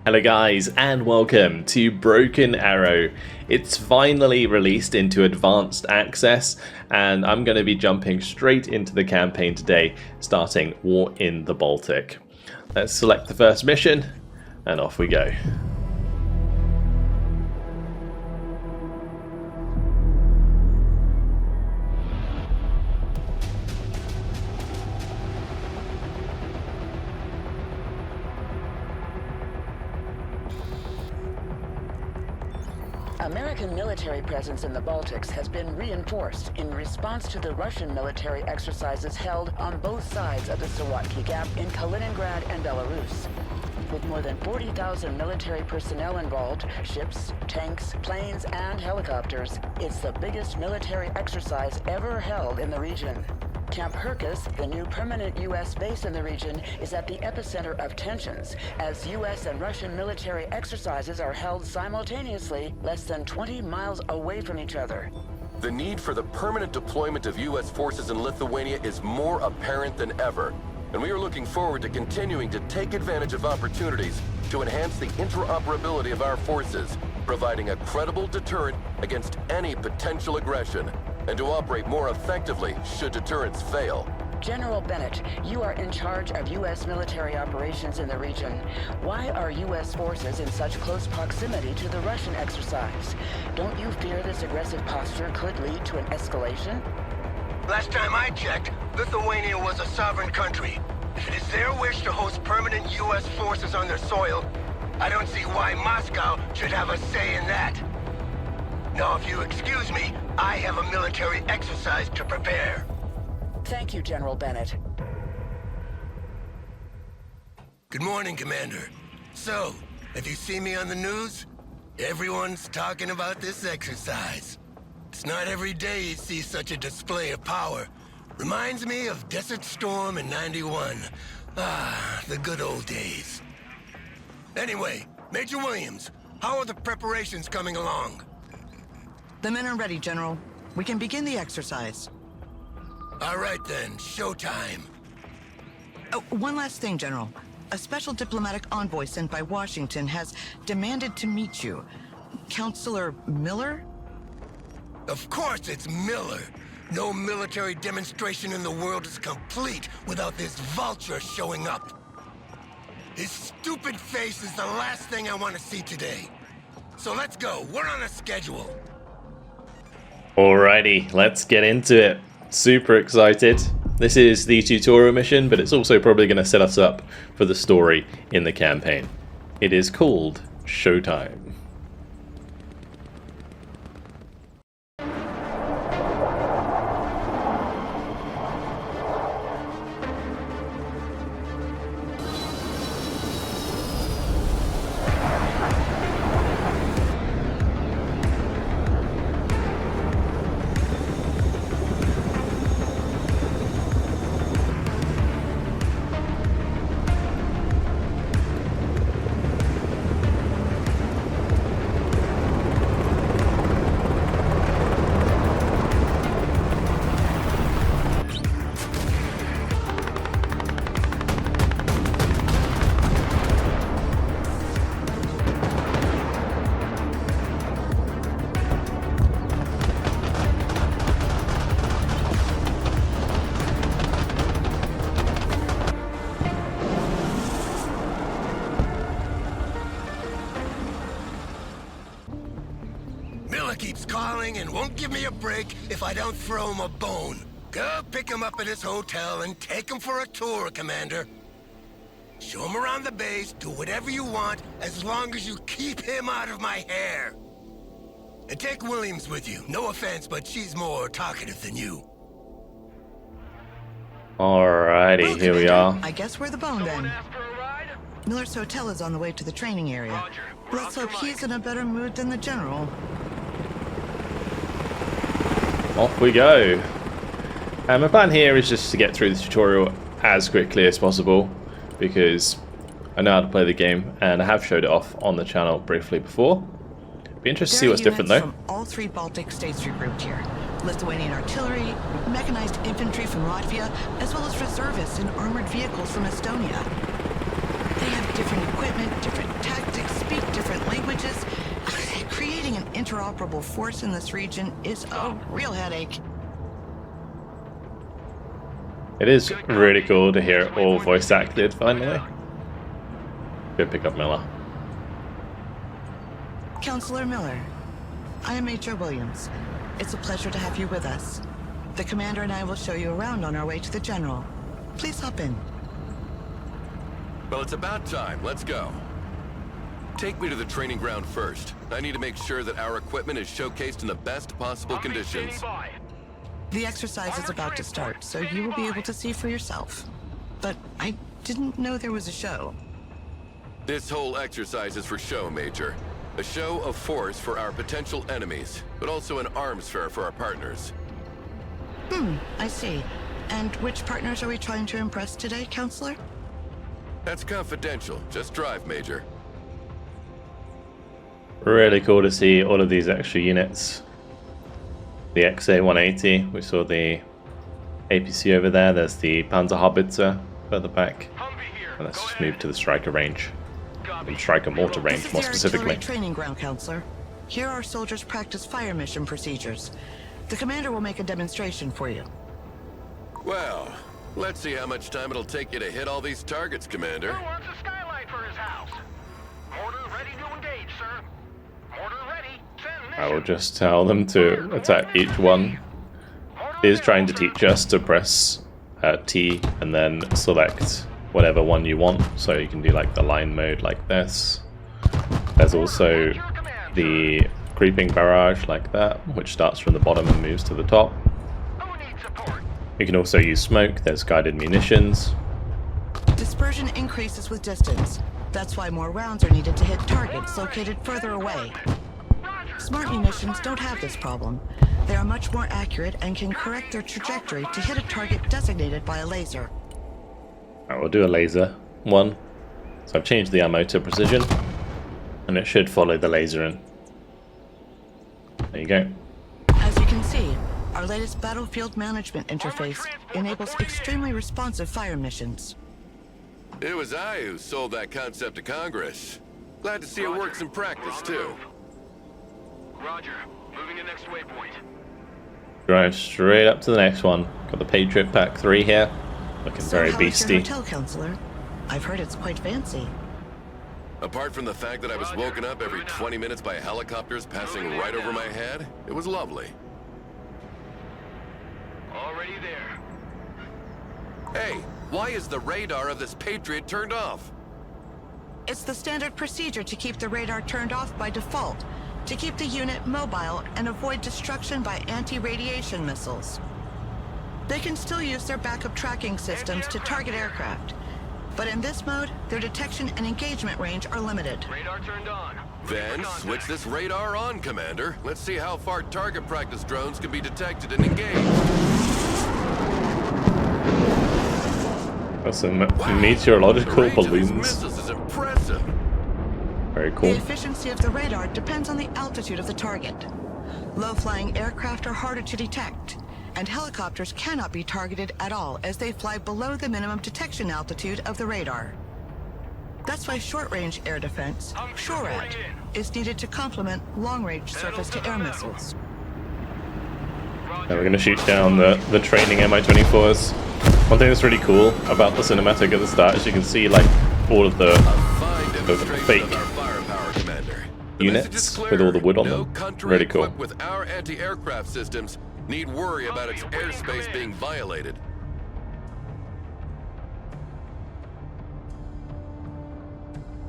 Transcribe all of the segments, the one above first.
Hello guys and welcome to Broken Arrow. It's finally released into advanced access and I'm going to be jumping straight into the campaign today, starting War in the Baltic. Let's select the first mission and off we go. American military presence in the Baltics has been reinforced in response to the Russian military exercises held on both sides of the Sawatki Gap in Kaliningrad and Belarus. With more than 40,000 military personnel involved, ships, tanks, planes, and helicopters, it's the biggest military exercise ever held in the region. Camp Hercus, the new permanent U.S. base in the region, is at the epicenter of tensions, as U.S. and Russian military exercises are held simultaneously less than 20 miles away from each other. The need for the permanent deployment of U.S. forces in Lithuania is more apparent than ever, and we are looking forward to continuing to take advantage of opportunities to enhance the interoperability of our forces, providing a credible deterrent against any potential aggression, and to operate more effectively should deterrents fail. General Bennett, you are in charge of U.S. military operations in the region. Why are U.S. forces in such close proximity to the Russian exercise? Don't you fear this aggressive posture could lead to an escalation? Last time I checked, Lithuania was a sovereign country. If it is their wish to host permanent U.S. forces on their soil, I don't see why Moscow should have a say in that. Now, if you excuse me, I have a military exercise to prepare. Thank you, General Bennett. Good morning, Commander. So, have you seen me on the news? Everyone's talking about this exercise. It's not every day you see such a display of power. Reminds me of Desert Storm in '91. Ah, the good old days. Anyway, Major Williams, how are the preparations coming along? The men are ready, General. We can begin the exercise. All right then, showtime. Oh, one last thing, General. A special diplomatic envoy sent by Washington has demanded to meet you. Counselor Miller? Of course it's Miller. No military demonstration in the world is complete without this vulture showing up. His stupid face is the last thing I want to see today. So let's go, we're on a schedule. Alrighty, let's get into it. Super excited. This is the tutorial mission, but it's also probably going to set us up for the story in the campaign. It is called Showtime. Keeps calling and won't give me a break if I don't throw him a bone. Go pick him up at his hotel and take him for a tour, Commander. Show him around the base, do whatever you want, as long as you keep him out of my hair. And take Williams with you. No offense, but she's more talkative than you. Alrighty, Well, here we Commander, are. I guess we're the bone then. Miller's hotel is on the way to the training area. Let's hope he's in a better mood than the General. Off we go. My plan here is just to get through the tutorial as quickly as possible because I know how to play the game and I have showed it off on the channel briefly before. Be interested to see what's different though. From all three Baltic states regrouped here. Lithuanian artillery, mechanized infantry from Latvia, as well as reservists and armored vehicles from Estonia. They have different equipment, different tactics, interoperable force in this region is a real headache. It is really cool to hear it all voice acted finally. Good pick up, Miller. Counselor Miller, I am Major Williams. It's a pleasure to have you with us. The commander and I will show you around on our way to the general. Please hop in. Well, it's about time. Let's go. Take me to the training ground first. I need to make sure that our equipment is showcased in the best possible conditions. The exercise is about to start, so you will be able to see for yourself. But I didn't know there was a show. This whole exercise is for show, Major. A show of force for our potential enemies, but also an arms fair for our partners. I see. And which partners are we trying to impress today, Counselor? That's confidential. Just drive, Major. Really cool to see all of these extra units. The XA-180, we saw the APC over there, there's the Panzerhaubitze further back. And let's just move to the striker range. And striker mortar range, This is more the specifically. artillery training ground, Counselor. Here our soldiers practice fire mission procedures. The commander will make a demonstration for you. Well, let's see how much time it'll take you to hit all these targets, Commander. Who wants a skylight for his house? Mortar ready to engage, sir. Mortar ready. Send I will mission. just tell them to attack each one. It is trying to teach us to press T and then select whatever one you want, so you can do like the line mode like this. There's also the creeping barrage like that, which starts from the bottom and moves to the top. Who needs support? You can also use smoke, there's guided munitions. Dispersion increases with distance. That's why more rounds are needed to hit targets located further away. Smart munitions don't have this problem. They are much more accurate and can correct their trajectory to hit a target designated by a laser. I will do a laser one. So I've changed the ammo to precision, and it should follow the laser in. There you go. As you can see, our latest battlefield management interface enables extremely responsive fire missions. It was I who sold that concept to Congress. Glad to see it works in practice, too. Roger. Moving to next waypoint. Drive straight up to the next one. Got the Patriot Pack 3 here. Looking So very how is your beastie. hotel, Counselor? I've heard it's quite fancy. Apart from the fact that I was woken up every 20 minutes by helicopters passing right over my head, it was lovely. Already there. Hey, why is the radar of this Patriot turned off? It's the standard procedure to keep the radar turned off by default, to keep the unit mobile and avoid destruction by anti-radiation missiles. They can still use their backup tracking systems to target aircraft, but in this mode, their detection and engagement range are limited. Radar turned on. Then switch this radar on, Commander. Let's see how far target practice drones can be detected and engaged. Got some Wow, meteorological the range of these balloons. missiles is impressive. Very The cool. efficiency of the radar depends on the altitude of the target. Low-flying aircraft are harder to detect, and helicopters cannot be targeted at all as they fly below the minimum detection altitude of the radar. That's why short-range air defense, SHORAD, is needed to complement long-range surface-to-air missiles. Now we're going to shoot down the training Mi-24s. One thing that's really cool about the cinematic at the start is you can see like all of the Fine demonstration fake of our firepower, Commander. The units message is clear. with all the wood on No them. country Really cool. equipped with our anti-aircraft systems need worry about its airspace being violated.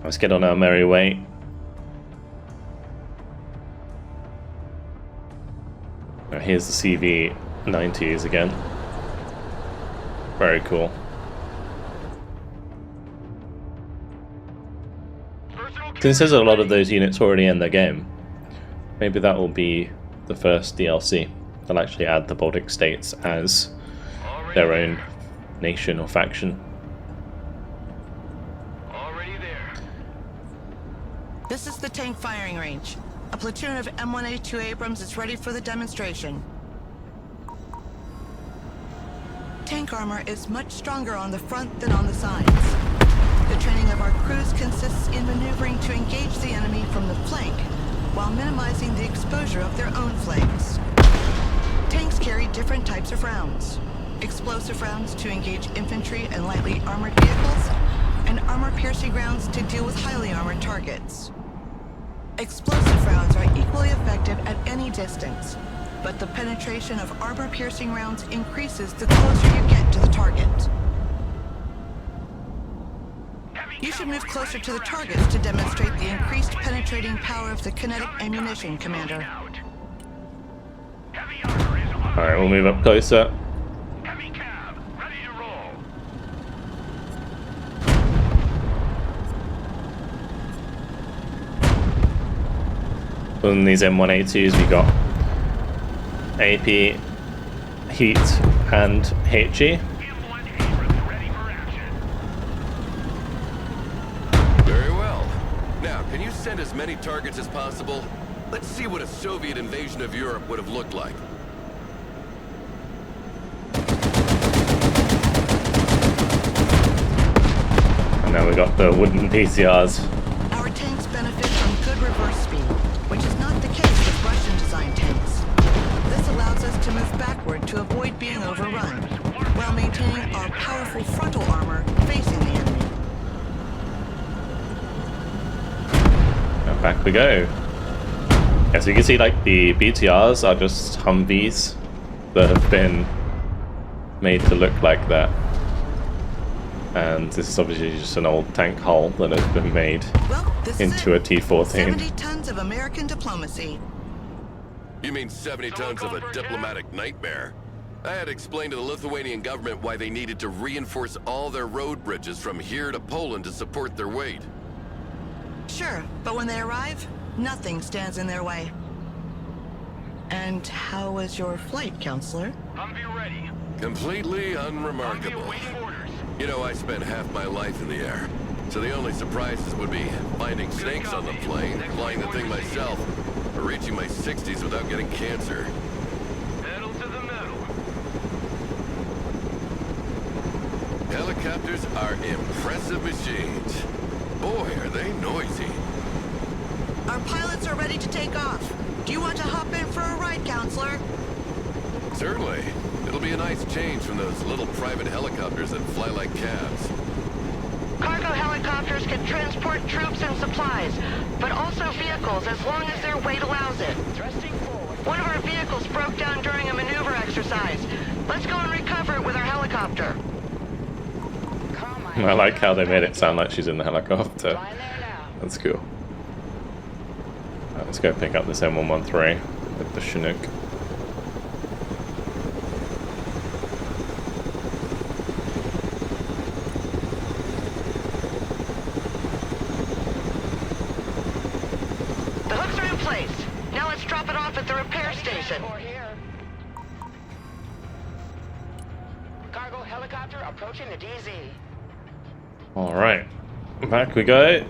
Let's get on our merry way. Now here's the CV-90s again. Very cool. Since there's a lot of those units already in the game, maybe that will be the first DLC. They'll actually add the Baltic states as their own nation or faction. Already there. This is the tank firing range. A platoon of M1A2 Abrams is ready for the demonstration. Tank armor is much stronger on the front than on the sides. The training of our crews consists in maneuvering to engage the enemy from the flank, while while minimizing the exposure of their own flanks. Tanks carry different types of rounds. Explosive rounds to engage infantry and lightly armored vehicles, and armor-piercing rounds to deal with highly armored targets. Explosive rounds are equally effective at any distance, but the penetration of armor-piercing rounds increases the closer you get to the target. You should move closer to the targets to demonstrate the increased penetrating power of the kinetic ammunition, Commander. Alright, we'll move up closer. Heavy cab, ready to roll. On these M1A2s we got AP, Heat, and HE. Ready for action. Very well. Now, can you send as many targets as possible? Let's see what a Soviet invasion of Europe would have looked like. And now we got the wooden PCRs. Our tanks benefit from good reverse speed, which is not the case with Russian-designed tanks. This allows us to move backward to avoid being overrun, while maintaining our powerful frontal armor facing the enemy. And back we go. Yeah, so you can see like the BTRs are just Humvees that have been made to look like that. And this is obviously just an old tank hull that has been made Well, this into a is it. T-14. 70 tons of American diplomacy. You mean 70 tons of a diplomatic nightmare? I had explained to the Lithuanian government why they needed to reinforce all their road bridges from here to Poland to support their weight. Sure, but when they arrive, nothing stands in their way. And how was your flight, Counselor? Humvee ready. Completely unremarkable. Humvee awaiting orders. You know, I spent half my life in the air, so the only surprises would be finding snakes on the plane, flying the thing myself, or reaching my 60s without getting cancer. Pedal to the metal. Helicopters are impressive machines. Boy, are they noisy. Our pilots are ready to take off. Do you want to hop in for a ride, Counselor? Certainly. It'll be a nice change from those little private helicopters that fly like cabs. Cargo helicopters can transport troops and supplies, but also vehicles as long as their weight allows it. Thrusting forward. One of our vehicles broke down during a maneuver exercise. Let's go and recover it with our helicopter. I like how they made it sound like she's in the helicopter. Flying there now. That's cool. Right, let's go pick up this M113 with the Chinook. The hooks are in place. Now let's drop it off at the repair station. Or here. Cargo helicopter approaching the DZ. Alright, back we go.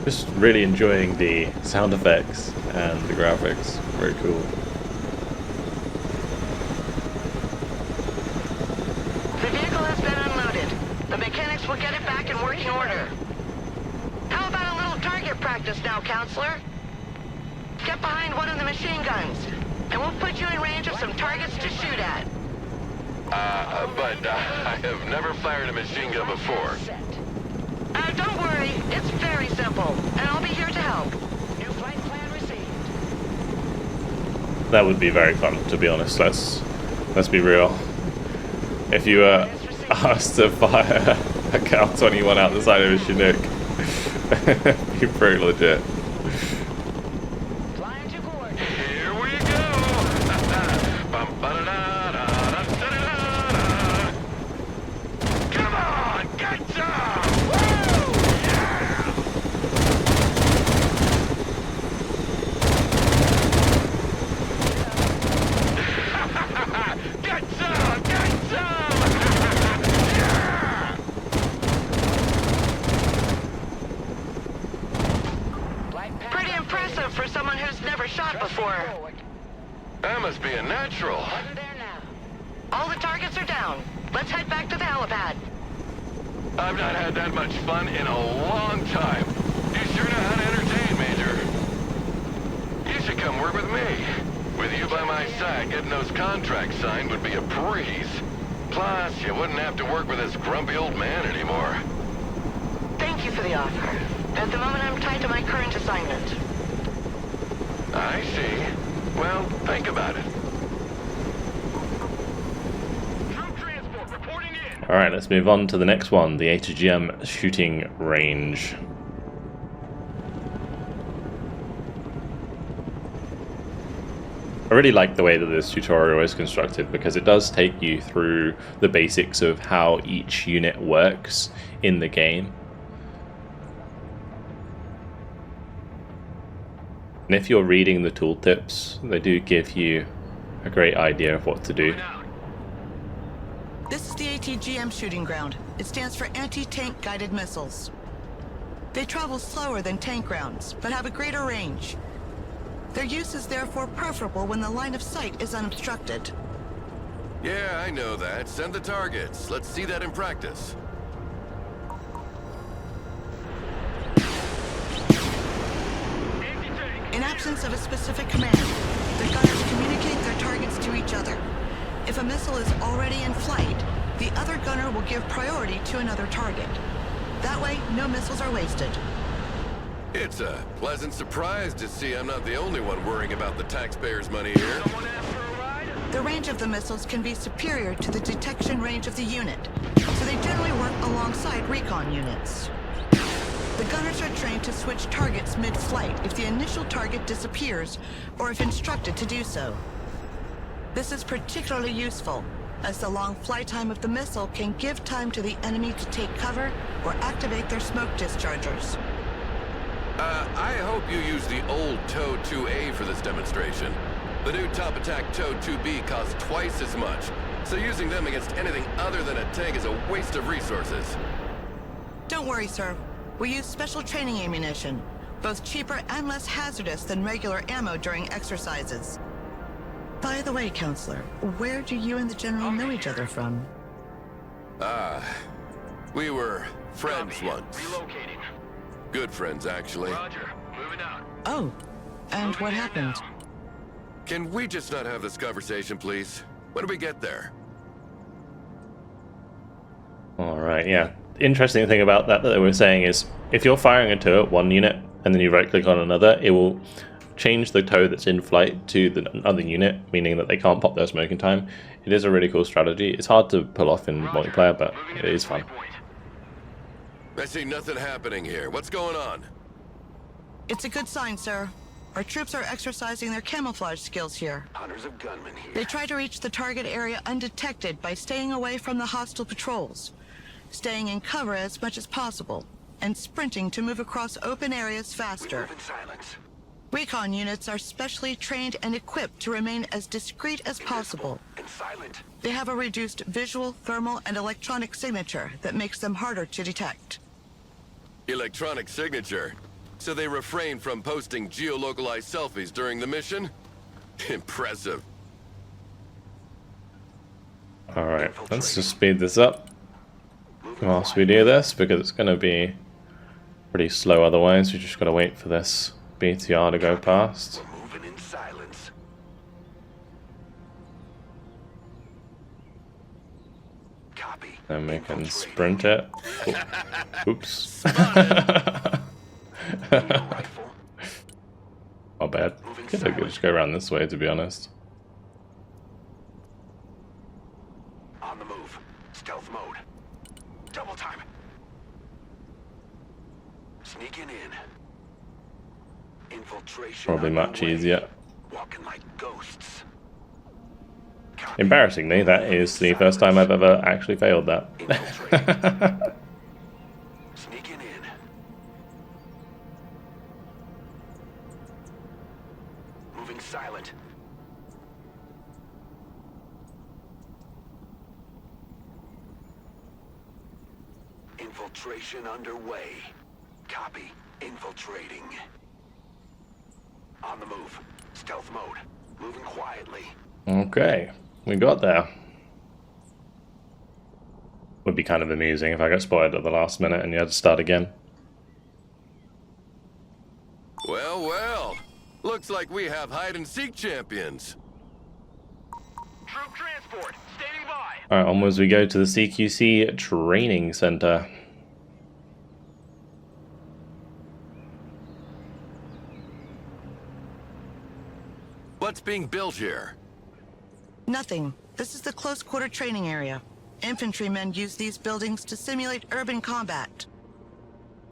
Just really enjoying the sound effects and the graphics. Very cool. The vehicle has been unloaded. The mechanics will get it back in working order. How about a little target practice now, Counselor? Get behind one of the machine guns, and we'll put you in range of some targets to shoot at. But I have never fired a machine gun before. Set. Don't worry, it's very simple, and I'll be here to help. New flight plan received. That would be very fun, to be honest. Let's be real. If you were asked to fire a Cal 21 out the side of a Chinook, it'd be pretty legit. Flying to coordinate. Here we go! Bum-ba-da-da-da-da-da-da-da-da. Come on, get some! Get some! Get some! Yeah! for? That must be a natural. There now. All the targets are down. Let's head back to the helipad. I've not had that much fun in a long time. You sure know how to entertain, Major. You should come work with me. With you by my side, getting those contracts signed would be a breeze. Plus, you wouldn't have to work with this grumpy old man anymore. Thank you for the offer. At the moment, I'm tied to my current assignment. I see. Well, think about it. Troop transport reporting in. Alright, let's move on to the next one, the ATGM shooting range. I really like the way that this tutorial is constructed because it does take you through the basics of how each unit works in the game. And if you're reading the tooltips, they do give you a great idea of what to do. This is the ATGM shooting ground. It stands for Anti-Tank Guided Missiles. They travel slower than tank rounds, but have a greater range. Their use is therefore preferable when the line of sight is unobstructed. Yeah, I know that. Send the targets. Let's see that in practice. In absence of a specific command, the gunners communicate their targets to each other. If a missile is already in flight, the other gunner will give priority to another target. That way, no missiles are wasted. It's a pleasant surprise to see I'm not the only one worrying about the taxpayers' money here. Someone asked for a ride? The range of the missiles can be superior to the detection range of the unit, so they generally work alongside recon units. The gunners are trained to switch targets mid-flight if the initial target disappears or if instructed to do so. This is particularly useful, as the long flight time of the missile can give time to the enemy to take cover or activate their smoke dischargers. I hope you use the old TOW 2A for this demonstration. The new Top Attack TOW 2B costs twice as much, so using them against anything other than a tank is a waste of resources. Don't worry, sir. We use special training ammunition, both cheaper and less hazardous than regular ammo during exercises. By the way, Counselor, where do you and the General know each other from? We were friends once. Relocating. Good friends, actually. Roger. Moving out. Oh, and what happened? Can we just not have this conversation, please? When do we get there? Alright, yeah. Interesting thing about that they were saying is if you're firing a TOW at one unit and then you right click on another, it will change the TOW that's in flight to the other unit, meaning that they can't pop their smoke in time. It is a really cool strategy. It's hard to pull off in multiplayer, but it is fun. I see nothing happening here. What's going on? It's a good sign, sir. Our troops are exercising their camouflage skills here. Hundreds of gunmen here. They try to reach the target area undetected by staying away from the hostile patrols, staying in cover as much as possible, and sprinting to move across open areas faster. Move in silence. Recon units are specially trained and equipped to remain as discreet as possible. And silent. They have a reduced visual, thermal, and electronic signature that makes them harder to detect. Electronic signature. So they refrain from posting geolocalized selfies during the mission? Impressive. Alright, let's just speed this up whilst we do this, because it's going to be pretty slow otherwise. We just got to wait for this BTR to go past. We're moving in silence. Copy. Then we can sprint it. Oops. Rifle. Not bad. I guess I could just go around this way, to be honest. On the move. Stealth mode. Double time. Sneaking in. Infiltration. Probably much underway. easier. Walking like ghosts. Copy. Embarrassingly, that is the first time I've ever actually failed that. Infiltrate. Sneaking in. Moving silent. Infiltration underway. Copy. Infiltrating. On the move. Stealth mode. Moving quietly. Okay, we got there. Would be kind of amusing if I got spoiled at the last minute and you had to start again. Well, well. Looks like we have hide-and-seek champions. Troop transport, standing by. Alright, onwards we go to the CQC Training Center. What's being built here? Nothing. This is the close quarter training area. Infantrymen use these buildings to simulate urban combat.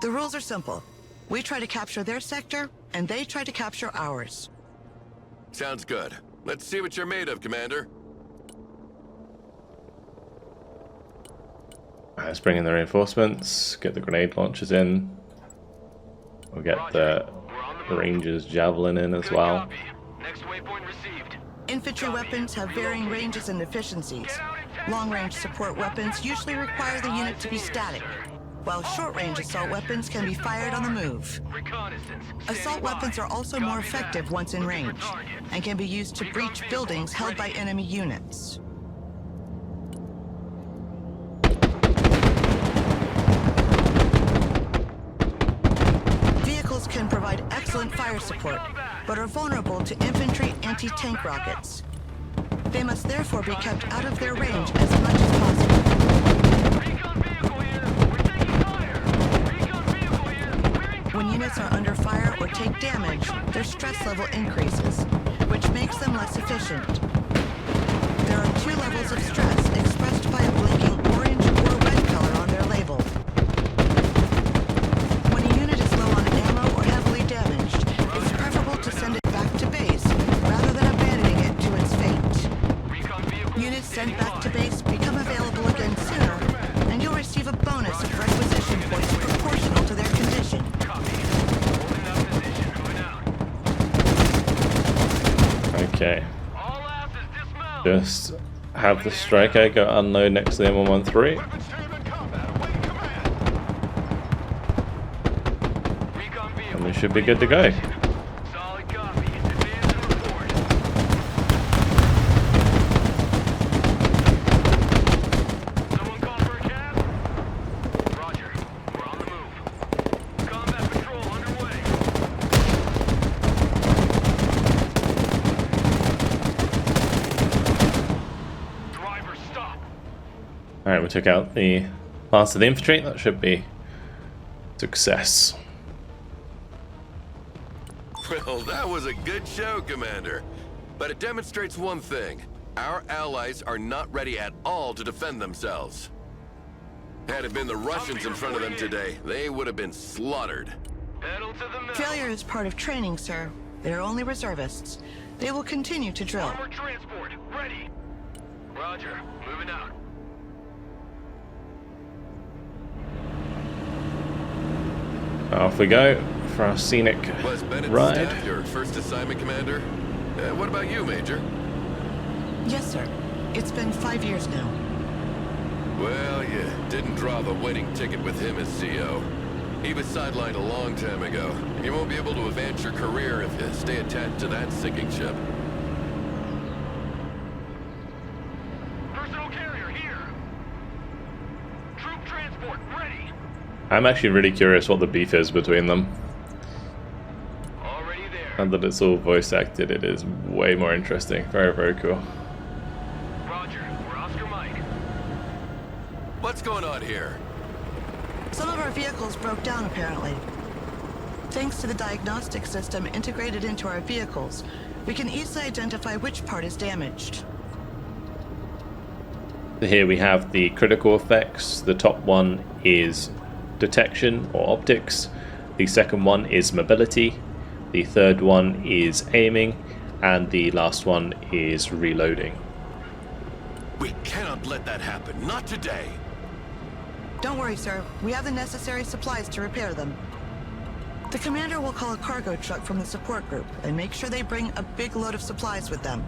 The rules are simple. We try to capture their sector, and they try to capture ours. Sounds good. Let's see what you're made of, Commander. Let's bring in the reinforcements, get the grenade launchers in. We'll get the Rangers Javelin in as well. Copy. Next waypoint received. Infantry weapons have varying ranges and efficiencies. Long-range support weapons usually require the unit to be static, while short-range assault weapons can be fired on the move. Reconnaissance. Assault weapons are also more effective once in range, and can be used to breach buildings held by enemy units. Vehicles can provide excellent fire support, but are vulnerable to infantry anti-tank rockets. They must therefore be kept out of their range as much as possible. Recon vehicle here. We're taking fire. Recon vehicle here. We're in When units are under fire or take damage, their stress level increases, which makes them less efficient. There are 2 levels of stress expressed by a blinking orange or red color on their label. When a unit is low on ammo or heavily damaged, it's preferable to send it back to base rather than abandoning it to its fate. recon vehicle. Units sent back to base become available again sooner, and you'll receive a bonus of requisition points proportional to their condition. Copy. Holding that position. Moving out. Okay, All asses dismount. just have the striker go unload next to the M113. Weapons team in combat. Awaiting command. Recon vehicle. And we should be good to go. Solid copy. Advance and report. Someone call for a cab? Roger. We're on the move. Combat patrol underway. Driver, stop. Alright, we took out the last of the infantry. That should be success. Well, that was a good show, Commander. But it demonstrates one thing. Our allies are not ready at all to defend themselves. Had it been the Russians in front of them today, they would have been slaughtered. Pedal to the metal. Failure is part of training, sir. They're only reservists. They will continue to drill. Armored transport, ready. Roger, moving out. Off we go for our scenic Was Bennett's ride. staff your first assignment, Commander? What about you, Major? Yes, sir. It's been 5 years now. Well, you didn't draw the winning ticket with him as CO. He was sidelined a long time ago. You won't be able to advance your career if you stay attached to that sinking ship. Personal carrier here. Troop transport, ready. I'm actually really curious what the beef is between them. Already there. And that it's all voice acted, it is way more interesting. Very, very cool. Roger, we're Oscar Mike. What's going on here? Some of our vehicles broke down, apparently. Thanks to the diagnostic system integrated into our vehicles, we can easily identify which part is damaged. Here we have the critical effects. The top one is detection or optics. The second one is mobility. The third one is aiming. And the last one is reloading. We cannot let that happen. Not today. Don't worry, sir. We have the necessary supplies to repair them. The commander will call a cargo truck from the support group and make sure they bring a big load of supplies with them.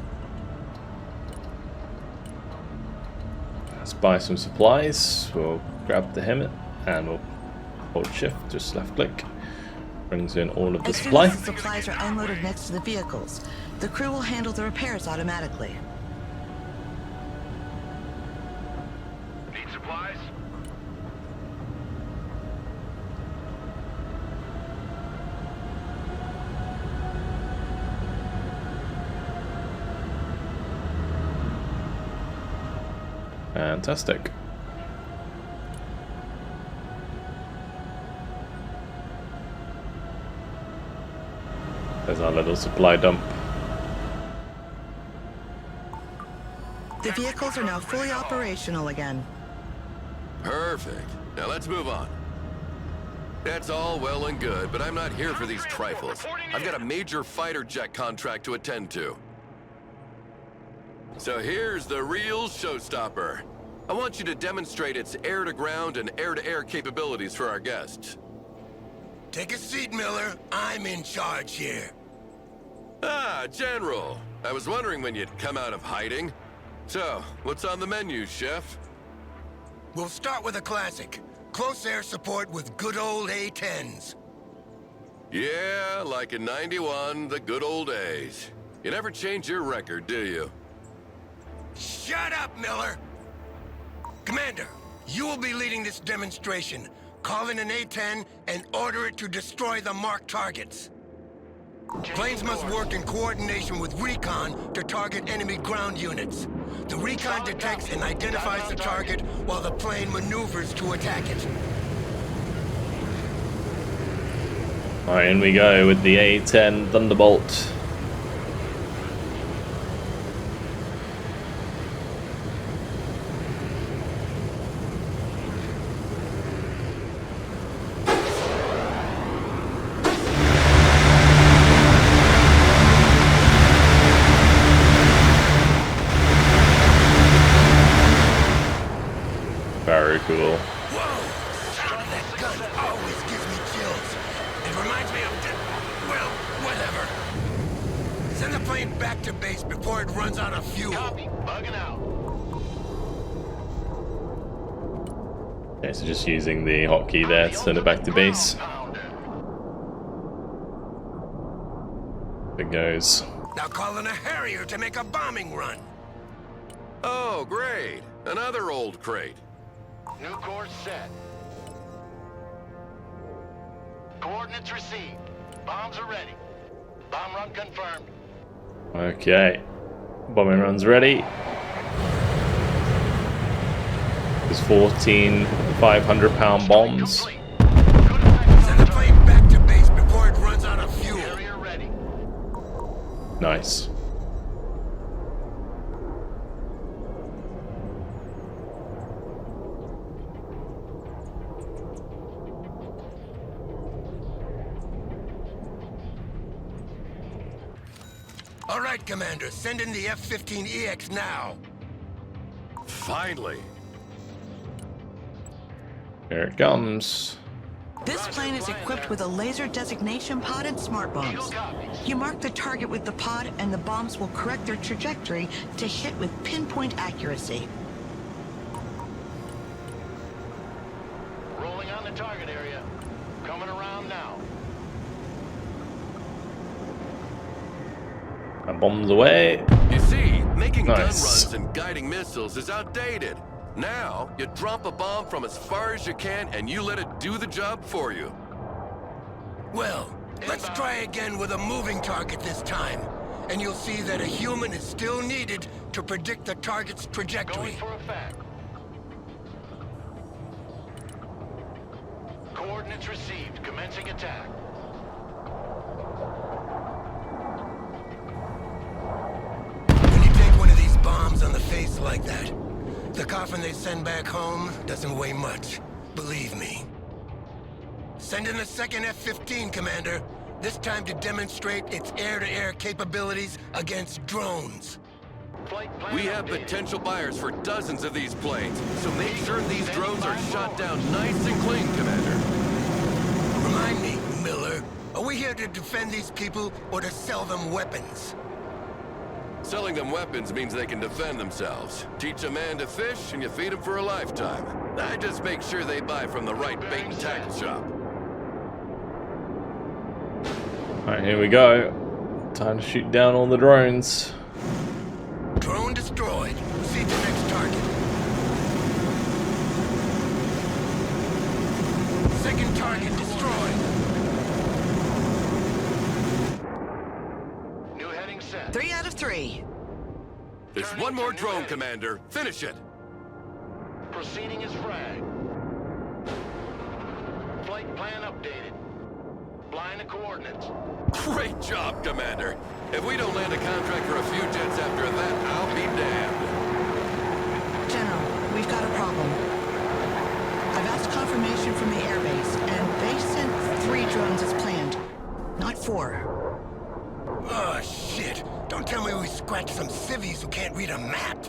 Let's buy some supplies. We'll grab the helmet and we'll hold shift, just left click. Brings in all of the As soon supply. as the supplies are unloaded next to the vehicles, the crew will handle the repairs automatically. Need supplies? Fantastic. There's our little supply dump. The vehicles are now fully operational again. Perfect. Now let's move on. That's all well and good, but I'm not here for these trifles. I've got a major fighter jet contract to attend to. So here's the real showstopper. I want you to demonstrate its air-to-ground and air-to-air capabilities for our guests. Take a seat, Miller. I'm in charge here. Ah, General. I was wondering when you'd come out of hiding. So, what's on the menu, Chef? We'll start with a classic. Close air support with good old A-10s. Yeah, like in '91, the good old days. You never change your record, do you? Shut up, Miller! Commander, you will be leading this demonstration. Call in an A-10 and order it to destroy the marked targets. Planes must work in coordination with recon to target enemy ground units. The recon detects and identifies the target while the plane maneuvers to attack it. Alright, in we go with the A-10 Thunderbolt. Very cool. Whoa! Sound of that gun always gives me chills. It reminds me of well, whatever. Send the plane back to base before it runs out of fuel. Copy. Bugging out. Okay, so just using the hotkey there to send it back to base. It goes. Now call in a Harrier to make a bombing run. Oh, great. Another old crate. New course set. Coordinates received. Bombs are ready. Bomb run confirmed. Okay. Bombing run's ready. There's 14 500-pound bombs. Complete. Send the plane back to base before it runs out of fuel. Carrier ready. Nice. All right, Commander, send in the F-15EX now. Finally. Here it comes. This plane is equipped with a laser designation pod and smart bombs. You mark the target with the pod and the bombs will correct their trajectory to hit with pinpoint accuracy. Rolling on the target area. Coming around now. And bombs away. You see, making gun Nice. runs and guiding missiles is outdated. Now, you drop a bomb from as far as you can and you let it do the job for you. Well, let's try again with a moving target this time. And you'll see that a human is still needed to predict the target's trajectory. Going for a fact. Coordinates received. Commencing attack. When you take one of these bombs on the face like that, the coffin they send back home doesn't weigh much. Believe me. Send in a second F-15, Commander. This time to demonstrate its air-to-air capabilities against drones. Flight plan We have updated. potential buyers for dozens of these planes, so make sure these drones are shot down nice and clean, Commander. Remind me, Miller, are we here to defend these people or to sell them weapons? Selling them weapons means they can defend themselves. Teach a man to fish and you feed him for a lifetime. I just make sure they buy from the right bait and tackle shop. Alright, here we go. Time to shoot down all the drones. Drone destroyed. See the next target. Second target destroyed. New heading set. 3 out of 3. There's one more drone, Commander. Finish it. Proceeding as frag. Flight plan updated. Flying the coordinates. Great job, Commander. If we don't land a contract for a few jets after that, I'll be damned. General, we've got a problem. I've asked confirmation from the airbase, and they sent 3 drones as planned, not 4. Oh, shit. Don't tell me we scratched some civvies who can't read a map.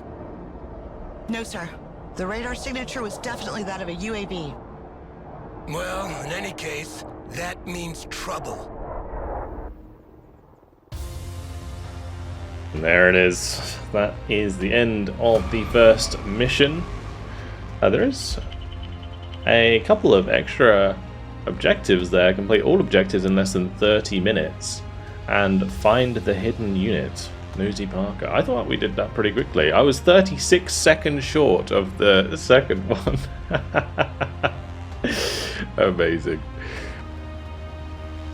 No, sir. The radar signature was definitely that of a UAV. Well, in any case, that means trouble. And there it is. That is the end of the first mission. There is a couple of extra objectives there. Complete all objectives in less than 30 minutes. And find the hidden unit. Nosy Parker. I thought we did that pretty quickly. I was 36 seconds short of the second one. Amazing.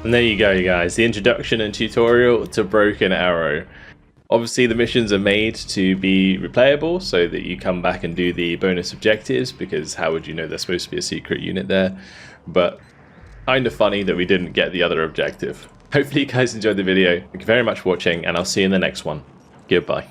And there you go, you guys. The introduction and tutorial to Broken Arrow. Obviously the missions are made to be replayable so that you come back and do the bonus objectives, because how would you know there's supposed to be a secret unit there? But kind of funny that we didn't get the other objective. Hopefully you guys enjoyed the video. Thank you very much for watching, and I'll see you in the next one. Goodbye.